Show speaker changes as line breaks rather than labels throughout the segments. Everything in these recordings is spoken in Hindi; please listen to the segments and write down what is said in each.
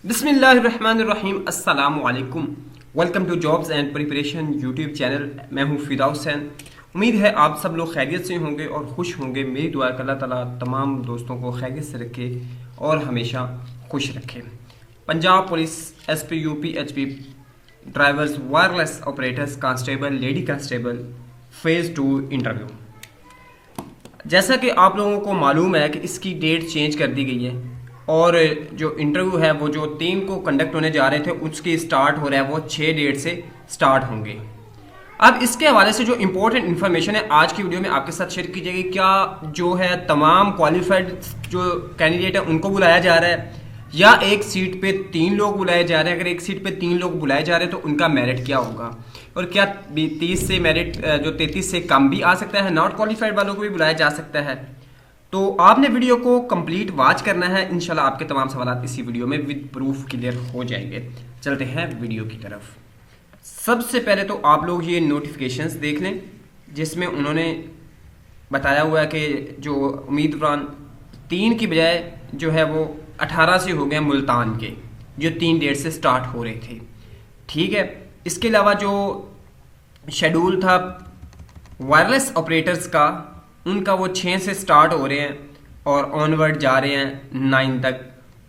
बिस्मिल्लाहिर्रहमानिर्रहीम अस्सलामु अलैकुम। Welcome to jobs and preparation YouTube channel. मैं हूं फिदा हुसैन। उम्मीद है आप सब लोग खैरियत से होंगे और खुश होंगे। मेरी दुआ है कि अल्लाह ताला तमाम दोस्तों को खैरियत से रखे और हमेशा खुश रखे। Punjab police SP UP HP drivers wireless operators constable lady constable phase 2 interview. जैसा कि आप लोगों को मालूम है कि इसकी डेट चेंज कर दी गई है और जो इंटरव्यू है वो जो 3 को कंडक्ट होने जा रहे थे उसकी स्टार्ट हो रहा है वो 6 डेट से स्टार्ट होंगे। अब इसके हवाले से जो इम्पोर्टेंट इन्फॉर्मेशन है आज की वीडियो में आपके साथ शेयर की जाएगी। क्या जो है तमाम क्वालिफाइड जो कैंडिडेट है उनको बुलाया जा रहा है या एक सीट पे 3 लोग बुलाए जा रहे हैं? अगर एक सीट पे 3 लोग बुलाए जा रहे हैं तो उनका मेरिट क्या होगा और क्या 30 से मेरिट जो 33 से कम भी आ सकता है, नॉट क्वालिफाइड वालों को भी बुलाया जा सकता है। तो आपने वीडियो को कंप्लीट वॉच करना है। इंशाल्लाह आपके तमाम सवाल इसी वीडियो में विद प्रूफ क्लियर हो जाएंगे। चलते हैं वीडियो की तरफ। सबसे पहले तो आप लोग ये नोटिफिकेशंस देख लें जिसमें उन्होंने बताया हुआ है कि जो उम्मीदवार 3 की बजाय जो है वो 18 से हो गए मुल्तान के, जो 3 डेट से स्टार्ट हो रहे थे। ठीक है, इसके अलावा जो शेड्यूल था वायरलेस ऑपरेटर्स का, उनका वो 6 से स्टार्ट हो रहे हैं और ऑनवर्ड जा रहे हैं 9 तक।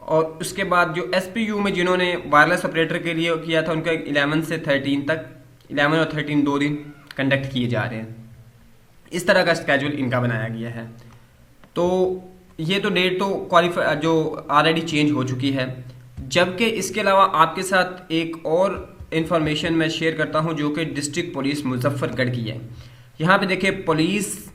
और उसके बाद जो एसपीयू में जिन्होंने वायरलेस ऑपरेटर के लिए किया था उनका 11 से 13 तक, 11 और 13 2 दिन कंडक्ट किए जा रहे हैं। इस तरह का स्केड्यूल इनका बनाया गया है। तो ये तो डेट तो क्वालिफाई जो ऑलरेडी चेंज हो चुकी है। जबकि इसके अलावा आपके साथ एक और इन्फॉर्मेशन मैं शेयर करता हूँ जो कि डिस्ट्रिक्ट पुलिस मुजफ्फरगढ़ की है। यहाँ पे देखिए पुलिस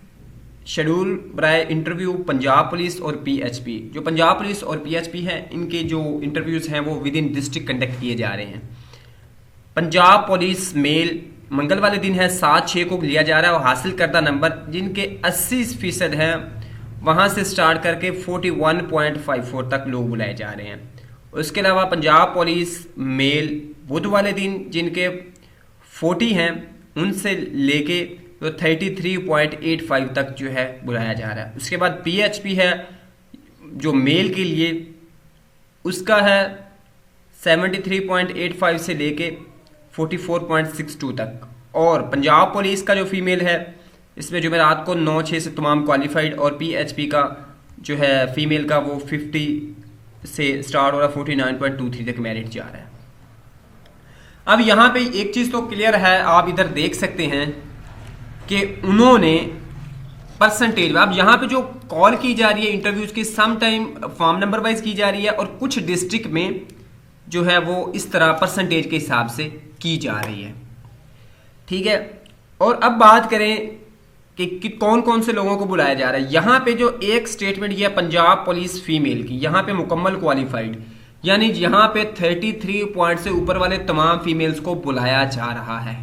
शेड्यूल बराए इंटरव्यू पंजाब पुलिस और पीएचपी। जो पंजाब पुलिस और पीएचपी है इनके जो इंटरव्यूज हैं वो विद इन डिस्ट्रिक्ट कंडक्ट किए जा रहे हैं। पंजाब पुलिस मेल मंगल वाले दिन है 7/6 को लिया जा रहा है और हासिल करदा नंबर जिनके 80% हैं वहां से स्टार्ट करके 41.54 तक लोग बुलाए जा रहे हैं। उसके अलावा पंजाब पुलिस मेल बुध वाले दिन जिनके 40 हैं उनसे लेके तो 33.85 तक जो है बुलाया जा रहा है। उसके बाद पीएचपी है जो मेल के लिए, उसका है 73.85 से लेके 44.62 तक। और पंजाब पुलिस का जो फीमेल है इसमें जुमेरात को 9/6 से तमाम क्वालिफाइड और पीएचपी का जो है फीमेल का वो 50 से स्टार्ट हो रहा है, 49.23 तक मेरिट जा रहा है। अब यहाँ पे एक चीज़ तो क्लियर है, आप इधर देख सकते हैं कि उन्होंने परसेंटेज, अब यहाँ पे जो कॉल की जा रही है इंटरव्यूज की some time form number wise की जा रही है और कुछ डिस्ट्रिक्ट में जो है वो इस तरह परसेंटेज के हिसाब से की जा रही है। ठीक है, और अब बात करें कि कौन कौन से लोगों को बुलाया जा रहा है। यहाँ पे जो एक स्टेटमेंट यह पंजाब पुलिस फीमेल की, यहाँ पे मुकम्मल क्वालिफाइड यानी यहाँ पे 33 पॉइंट से ऊपर वाले तमाम फीमेल्स को बुलाया जा रहा है।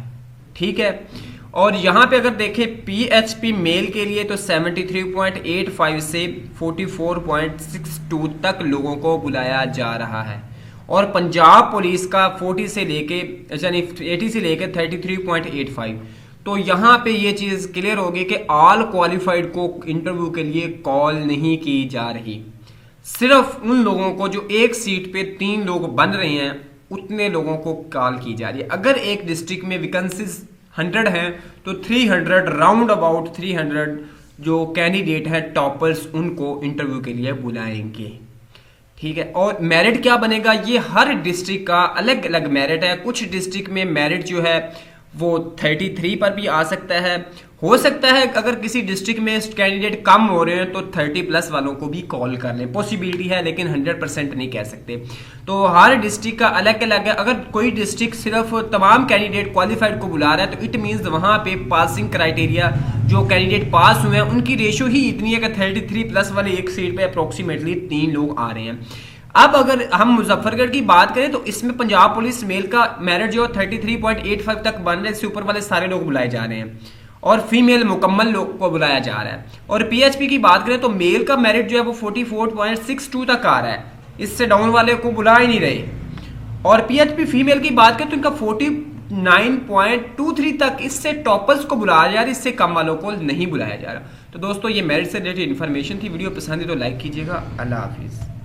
ठीक है, और यहाँ पे अगर देखें पीएचपी मेल के लिए तो 73.85 से 44.62 तक लोगों को बुलाया जा रहा है। और पंजाब पुलिस का 40 से लेके यानी 80 से लेके 33.85। तो यहाँ पे ये चीज़ क्लियर होगी कि ऑल क्वालिफाइड को इंटरव्यू के लिए कॉल नहीं की जा रही। सिर्फ उन लोगों को जो एक सीट पे 3 लोग बन रहे हैं उतने लोगों को कॉल की जा रही है। अगर एक डिस्ट्रिक्ट में वैकेंसीज 100 हैं तो 300 राउंड अबाउट 300 जो कैंडिडेट हैं टॉपर्स उनको इंटरव्यू के लिए बुलाएंगे। ठीक है, और मेरिट क्या बनेगा ये हर डिस्ट्रिक्ट का अलग अलग मेरिट है। कुछ डिस्ट्रिक्ट में मेरिट जो है वो 33 पर भी आ सकता है। हो सकता है अगर किसी डिस्ट्रिक्ट में कैंडिडेट कम हो रहे हैं तो 30+ वालों को भी कॉल कर लें, पॉसिबिलिटी है लेकिन 100% नहीं कह सकते। तो हर डिस्ट्रिक्ट का अलग अलग है। अगर कोई डिस्ट्रिक्ट सिर्फ तमाम कैंडिडेट क्वालिफाइड को बुला रहा है तो इट मीन्स वहाँ पे पासिंग क्राइटेरिया जो कैंडिडेट पास हुए हैं उनकी रेशो ही इतनी है कि 33+ वाले एक सीट पे अप्रोक्सीमेटली 3 लोग आ रहे हैं। अब अगर हम मुजफ्फरगढ़ की बात करें तो इसमें पंजाब पुलिस मेल का मेरिट जो 33.85 तक बन रहे, इससे ऊपर वाले सारे लोग बुलाए जा रहे हैं और फीमेल मुकम्मल लोग को बुलाया जा रहा है। और पीएचपी की बात करें तो मेल का मेरिट जो है वो 44.62 तक आ रहा है, इससे डाउन वाले को बुला ही नहीं रहे। और पीएचपी फीमेल की बात करें तो इनका 49.23 तक, इससे टॉपर्स को बुलाया जा रहा है, इससे कम वालों को नहीं बुलाया जा रहा। तो दोस्तों ये मेरिट से रिलेटेड इन्फॉर्मेशन थी। वीडियो पसंद है तो लाइक कीजिएगा। अल्लाह हाफिज़।